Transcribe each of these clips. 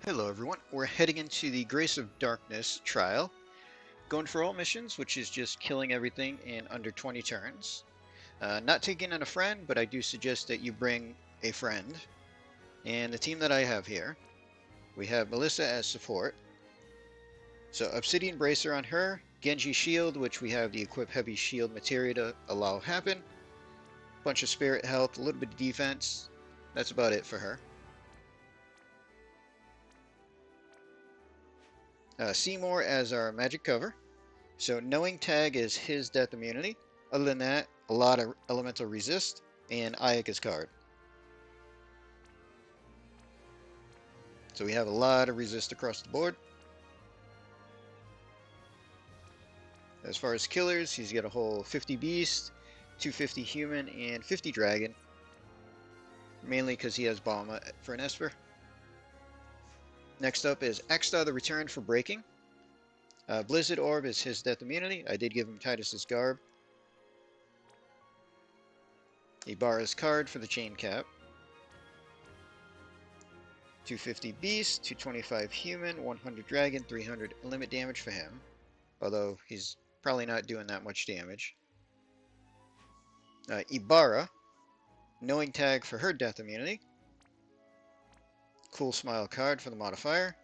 Hello everyone, we're heading into the Grace of Darkness trial, going for all missions, which is just killing everything in under 20 turns. Not taking in a friend, but I do suggest that you bring a friend. And the team that I have here, we have Melissa as support. So Obsidian Bracer on her, Genji Shield, which we have the Equip Heavy Shield materia to allow happen, bunch of Spirit Health, a little bit of defense. That's about it for her. Seymour as our magic cover. So Knowing Tag is his death immunity. Other than that, a lot of elemental resist and Ayaka's card. So we have a lot of resist across the board. As far as killers, he's got a whole 50 beast, 250 human, and 50 dragon. Mainly because he has bomb for an Esper. Next up is Axstar the Return for breaking. Blizzard Orb is his death immunity. I did give him Titus's Garb. Ibarra's card for the chain cap. 250 beast, 225 human, 100 dragon, 300 limit damage for him. Although he's probably not doing that much damage. Ibarra, Knowing Tag for her death immunity. Cool Smile card for the modifier.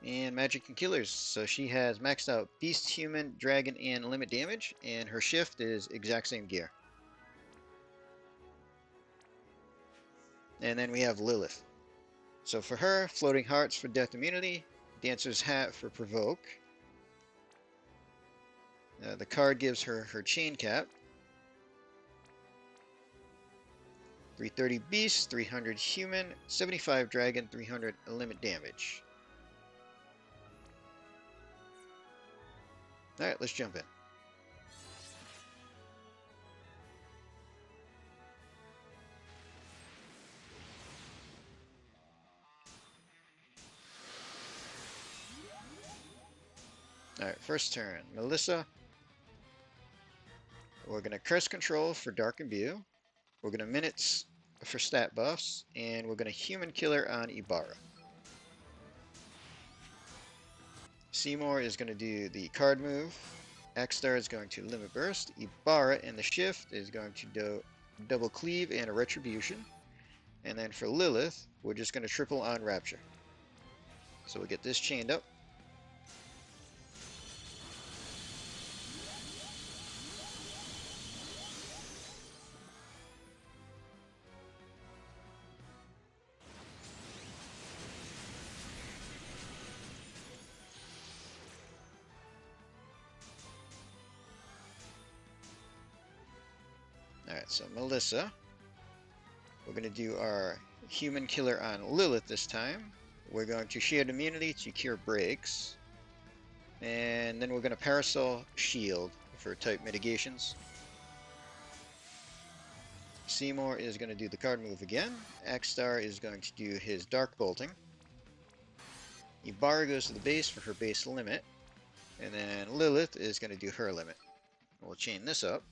And Magic and Killers. So she has maxed out Beast, Human, Dragon, and limit damage. And her shift is exact same gear. And then we have Lilith. So for her, Floating Hearts for death immunity. Dancer's Hat for provoke. The card gives her her chain cap. 330 beast, 300 human, 75 dragon, 300 limit damage. Alright, let's jump in. Alright, first turn, Melissa. We're going to Curse Control for Dark Imbue. We're going to Minutes for stat buffs. And we're going to Human Killer on Ibarra. Seymour is going to do the card move. Axstar is going to Limit Burst. Ibarra in the shift is going to do Double Cleave and a Retribution. And then for Lilith, we're just going to triple on Rapture. So we'll get this chained up. Alright, so Melissa. We're going to do our Human Killer on Lilith this time. We're going to Shared Immunity to cure breaks. And then we're going to Parasol Shield for type mitigations. Seymour is going to do the card move again. Axstar is going to do his Dark Bolting. Ibarra goes to the base for her base limit. And then Lilith is going to do her limit. We'll chain this up.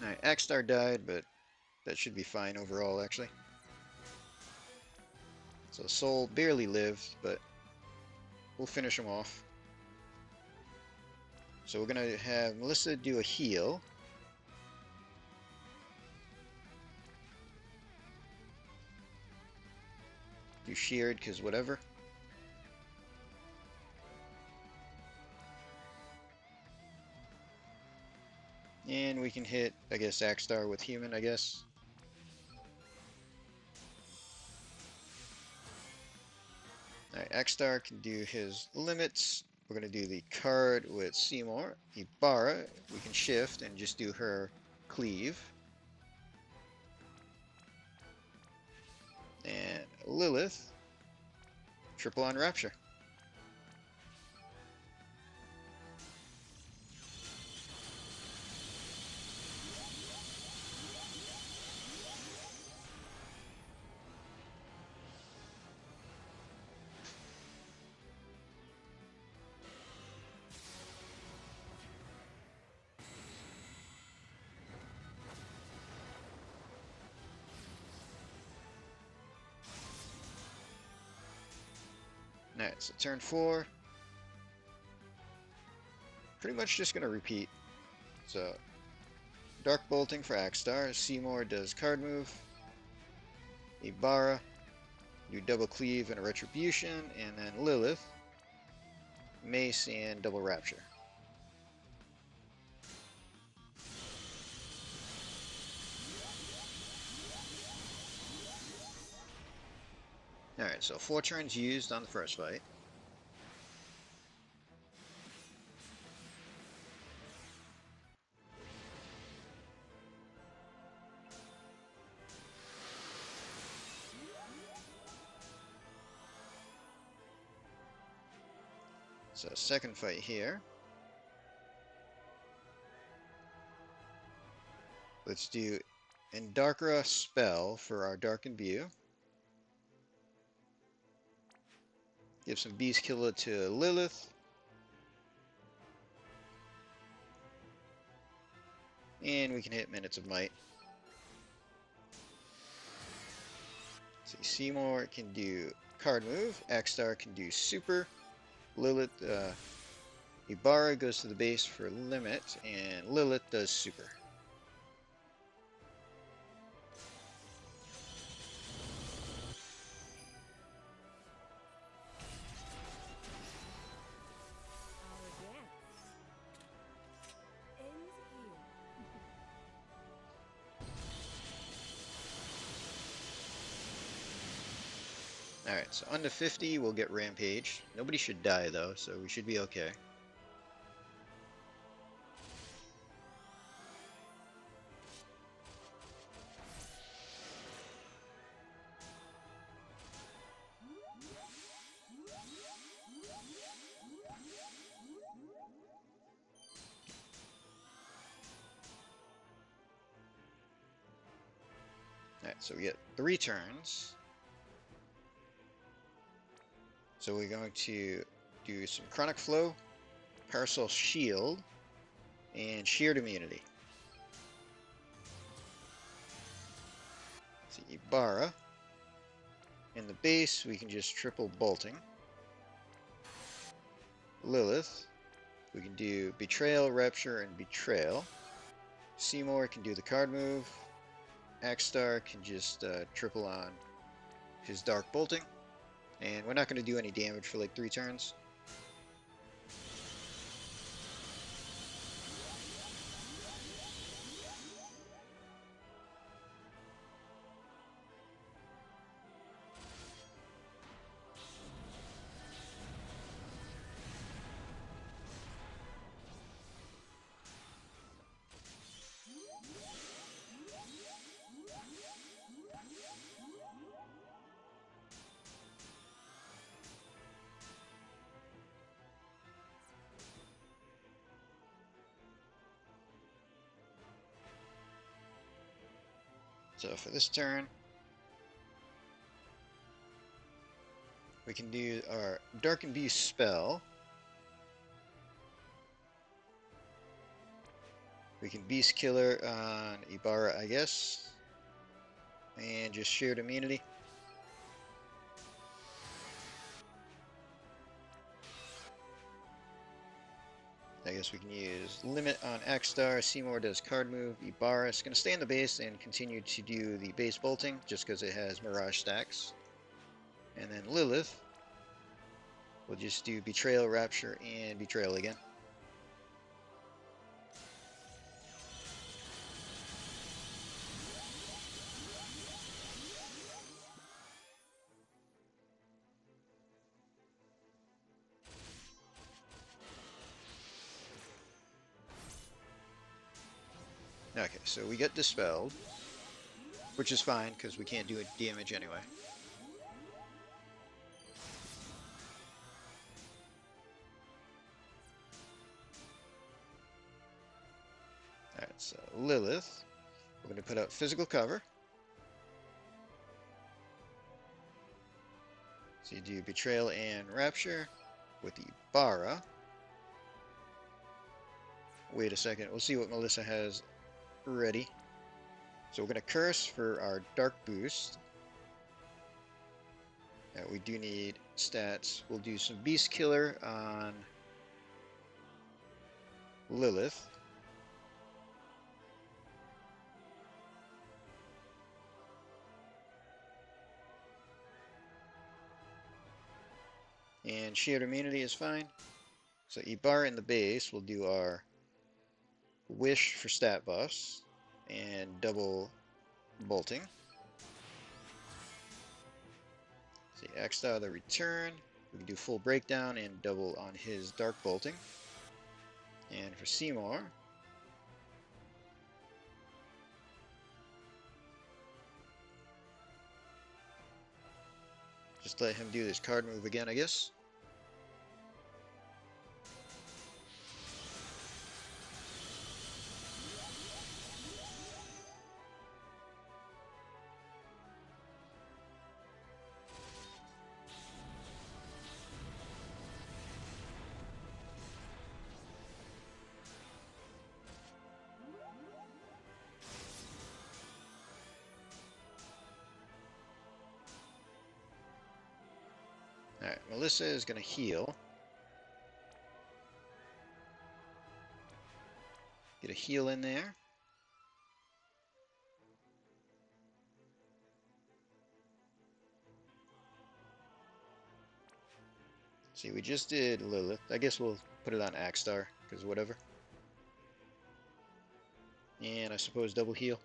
Alright, Axstar died, but that should be fine overall, actually. So Soul barely lived, but we'll finish him off. So we're going to have Melissa do a heal. Do Sheared, because whatever. And we can hit, I guess, Axstar with Human, I guess. Alright, Axstar can do his limits. We're going to do the card with Seymour. Ibarra, we can shift and just do her cleave. And Lilith, triple on Rapture. Alright, so turn 4. Pretty much just going to repeat. So, Dark Bolting for Axstar. Seymour does card move. Ibarra, do double cleave and a retribution, and then Lilith, mace and double rapture. Alright, so 4 turns used on the first fight. So second fight here. Let's do Endarkra spell for our Dark Imbue. Give some Beast Killer to Lilith. And we can hit Minutes of Might. See, Seymour can do card move. Axstar can do super. Lilith, Ibarra goes to the base for limit, and Lilith does super. Alright, so under 50 we'll get Rampage. Nobody should die though, so we should be okay. Alright, so we get 3 turns. So we're going to do some Chronic Flow, Parasol Shield, and Sheared Immunity. So Ibarra. In the base, we can just triple Bolting. Lilith, we can do Betrayal, Rapture, and Betrayal. Seymour can do the card move. Axstar can just triple on his Dark Bolting. And we're not going to do any damage for like 3 turns. So for this turn, we can do our Dark Imbue spell. We can Beast Killer on Ibarra, I guess. And just Shared Immunity. I guess we can use Limit on Axstar. Seymour does card move. Ibarra is going to stay in the base and continue to do the base bolting just because it has Mirage stacks. And then Lilith will just do Betrayal, Rapture, and Betrayal again. Okay, so we get Dispelled, which is fine because we can't do damage anyway. Lilith, we're going to put out physical cover. So you do Betrayal and Rapture with the Bara. Wait a second, we'll see what Melissa has ready. So we're going to Curse for our Dark Boost. We do need stats. We'll do some Beast Killer on Lilith. And Shared Immunity is fine. So Ibarra in the base, we'll do our Wish for stat buffs and double bolting. See, Axstar the return. We can do full breakdown and double on his dark bolting. And for Seymour, just let him do this card move again, I guess. Alright, Melissa is going to heal. Get a heal in there. See, we just did Lilith. I guess we'll put it on Axstar, because whatever. And I suppose double heal.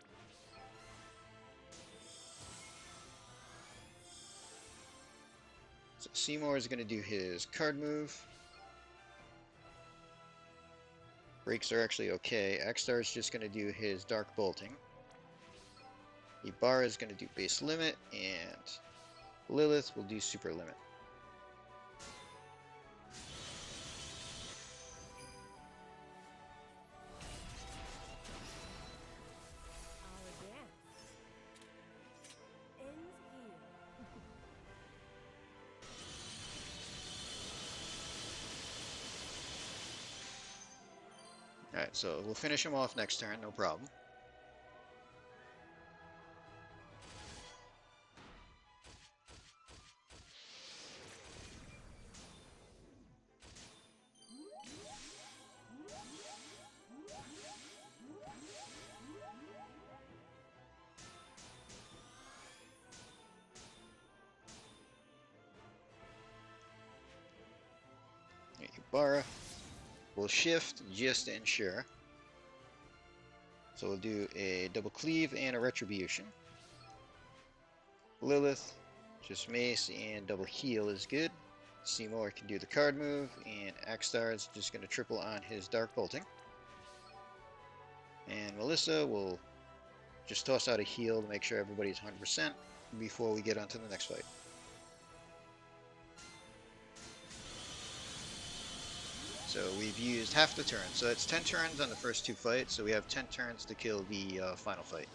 So Seymour is going to do his card move. Breaks are actually okay. Axstar is just going to do his dark bolting. Ibarra is going to do base limit, and Lilith will do super limit. Alright, so we'll finish him off next turn, no problem. Ibarra will shift just to ensure. So we'll do a double cleave and a retribution. Lilith, just mace and double heal is good. Seymour can do the card move, and Axstar is just going to triple on his dark bolting. And Melissa will just toss out a heal to make sure everybody's 100% before we get on to the next fight. So we've used half the turn, so it's 10 turns on the first two fights, so we have 10 turns to kill the final fight.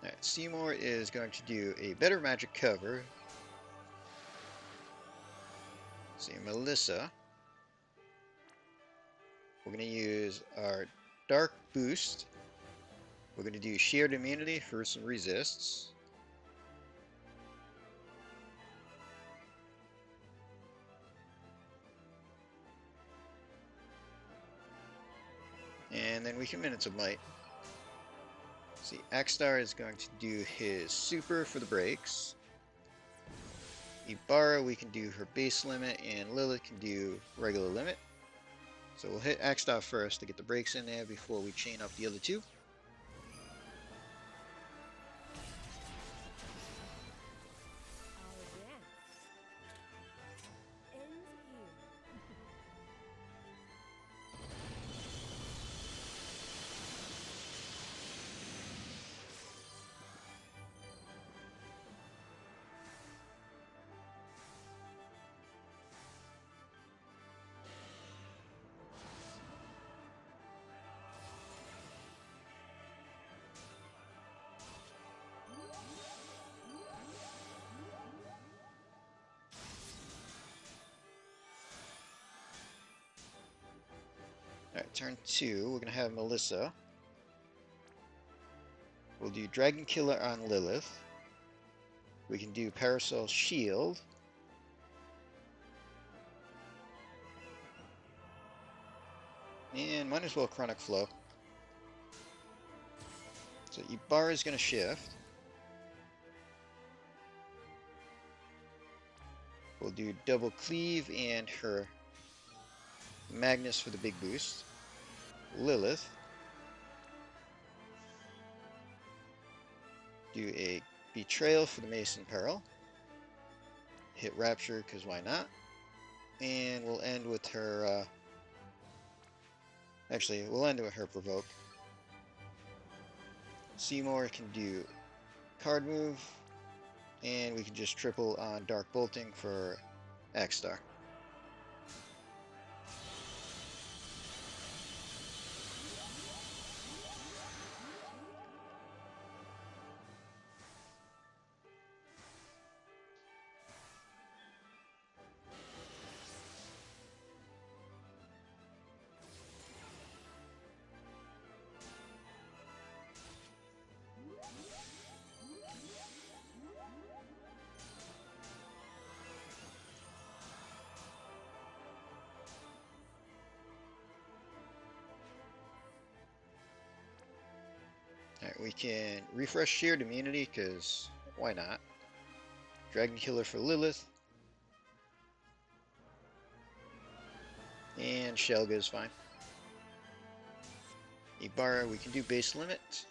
Alright, Seymour is going to do a better magic cover. See, Melissa. We're going to use our dark boost. We're going to do shared immunity for some resists. And then we can Minutes of Might. See, Axstar is going to do his super for the breaks. Ibarra, we can do her base limit, and Lilith can do regular limit. So we'll hit Axstar first to get the breaks in there before we chain up the other two. turn 2, we're going to have Melissa. We'll do Dragon Killer on Lilith. We can do Parasol Shield. And might as well Chronic Flow. So Ibarra is going to shift. We'll do Double Cleave and her Magnus for the big boost. Lilith. Do a Betrayal for the Mason Peril. Hit Rapture, because why not? And we'll end with her... actually, we'll end with her Provoke. Seymour can do card move. And we can just triple on Dark Bolting for X-Star. Alright, we can refresh Shared Immunity, because why not? Dragon Killer for Lilith. And Shelga is fine. Ibarra, we can do base limit.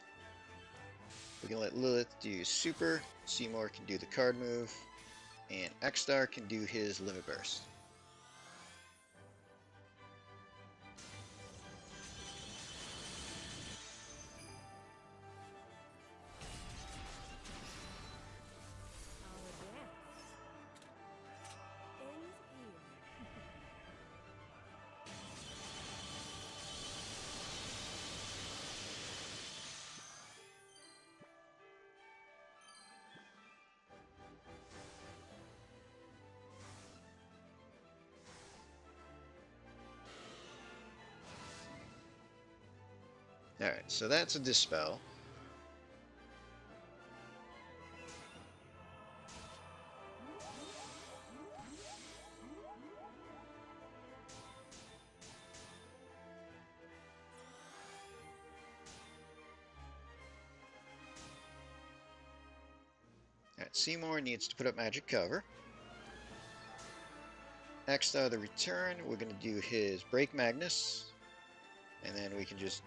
We can let Lilith do super. Seymour can do the card move. And X-Star can do his limit burst. Alright, so that's a Dispel. Alright, Seymour needs to put up magic cover. X-Star the return, we're going to do his Break Magnus. And then we can just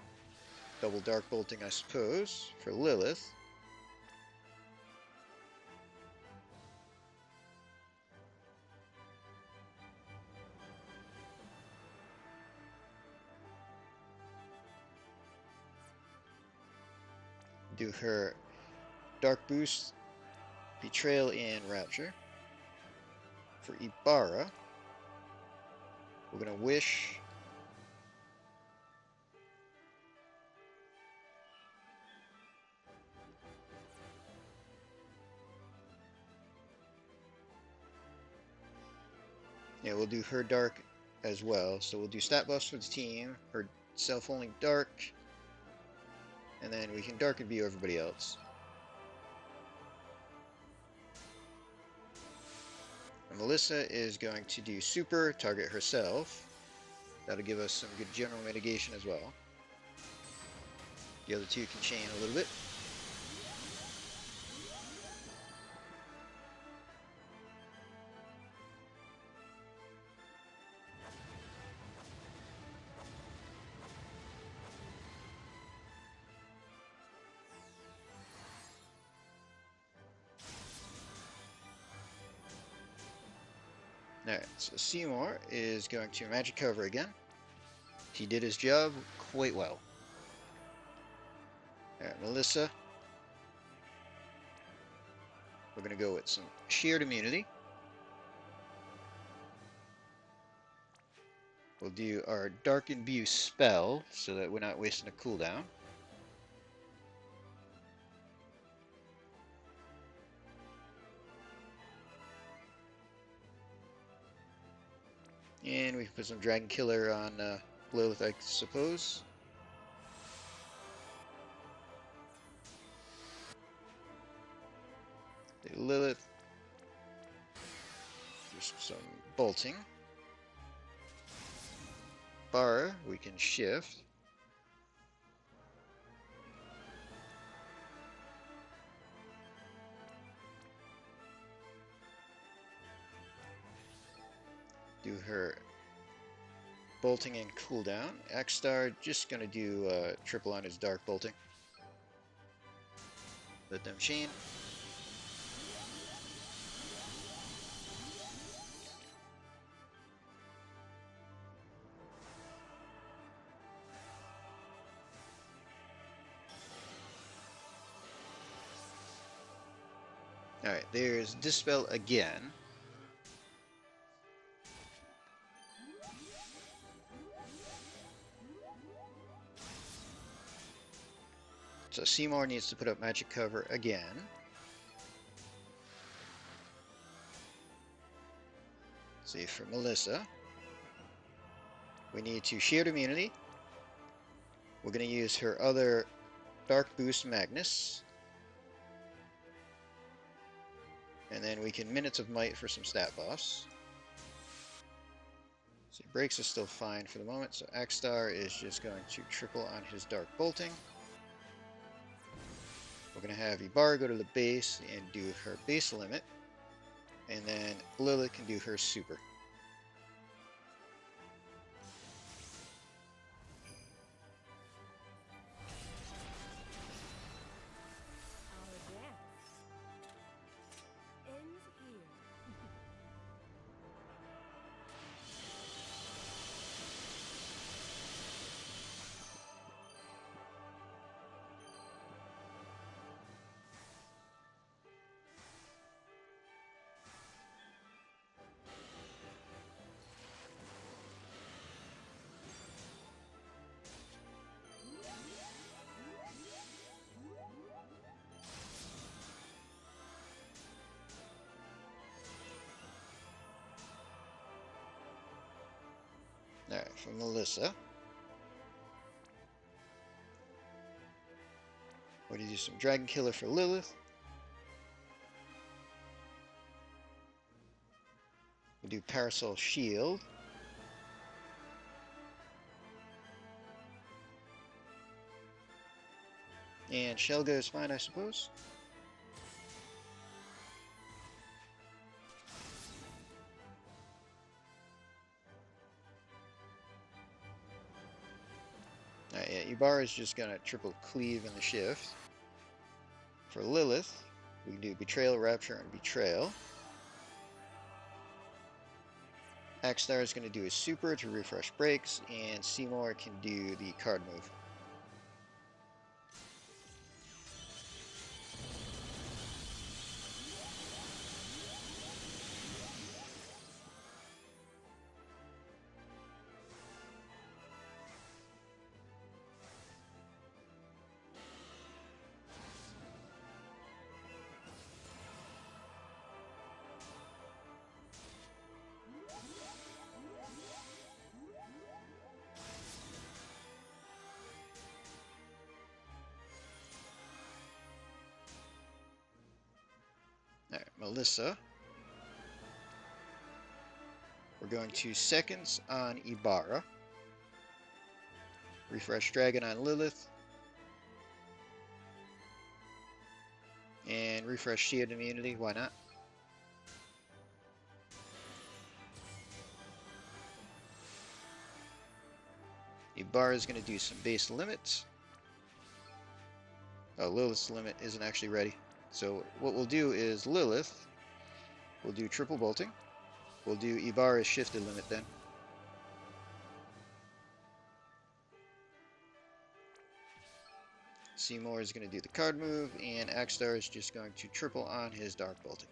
double Dark Bolting, I suppose, for Lilith. Do her Dark Boost, Betrayal, and Rapture. For Ibarra, we're going to Wish. Yeah, we'll do her Dark as well. So we'll do stat buffs for the team, her self-only Dark, and then we can Dark and view everybody else. And Melissa is going to do super, target herself. That'll give us some good general mitigation as well. The other two can chain a little bit. Alright, so Seymour is going to magic cover again. He did his job quite well. Alright, Melissa. We're going to go with some Shared Immunity. We'll do our Dark Imbue spell so that we're not wasting a cooldown. And we can put some Dragon Killer on Lilith, I suppose. The Lilith. There's some bolting. Bar, we can shift. Do her bolting and cooldown. X-Star just gonna do triple on his dark bolting. Let them chain. Alright, there's Dispel again. So Seymour needs to put up magic cover again. See, for Melissa, we need to shield immunity. We're going to use her other Dark Boost Magnus. And then we can Minutes of Might for some stat buffs. See, Breaks is still fine for the moment, so X-Star is just going to triple on his Dark Bolting. We're going to have Ibarra go to the base and do her base limit. And then Lilith can do her super. Alright, for Melissa. We're going to do some Dragon Killer for Lilith. We'll do Parasol Shield. And Shell goes fine, I suppose. Yeah, Ibarra is just gonna triple cleave in the shift. For Lilith, we can do Betrayal, Rapture, and Betrayal. X-Star is gonna do his super to refresh breaks, and Seymour can do the card move. Alright, Melissa. We're going to seconds on Ibarra. Refresh Dragon on Lilith. And refresh Shield Immunity, why not? Ibarra is going to do some base limits. Oh, Lilith's limit isn't actually ready. So what we'll do is Lilith, we'll do triple bolting. We'll do Ibarra's shifted limit then. Seymour is going to do the card move, and X-Star is just going to triple on his dark bolting.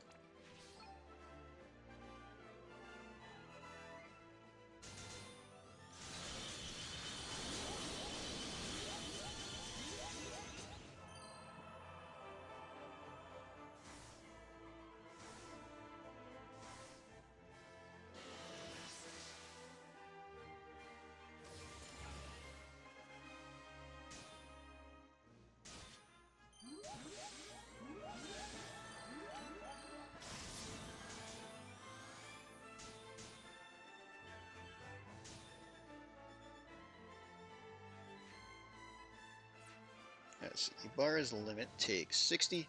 So Ibarra's limit takes 60.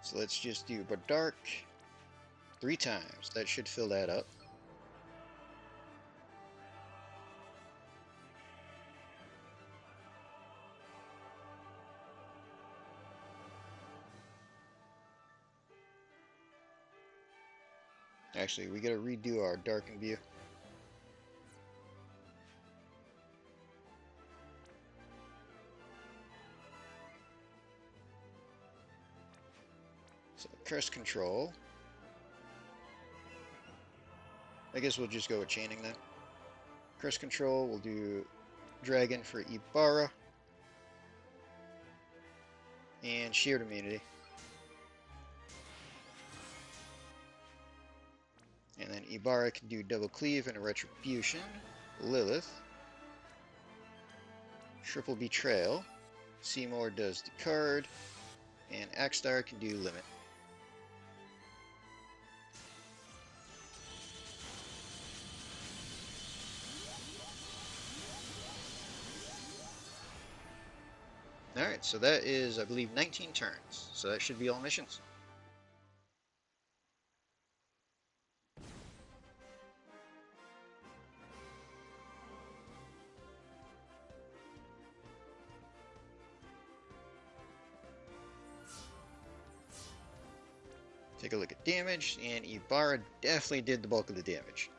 So let's just do Bardark 3 times. That should fill that up. Actually, we gotta redo our darken view. So crest control. I guess we'll just go with chaining then. Crest control, we'll do dragon for Ibarra. And shared immunity. And then Ibarra can do double cleave and a retribution. Lilith. Triple betrayal. Seymour does the card. And Axstar can do limit. Alright, so that is, I believe, 19 turns. So that should be all missions. Take a look at damage, and Ibarra definitely did the bulk of the damage.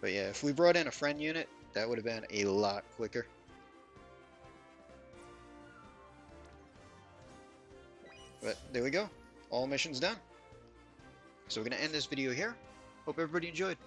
But yeah, if we brought in a friend unit, that would have been a lot quicker. But there we go. All missions done. So we're going to end this video here. Hope everybody enjoyed.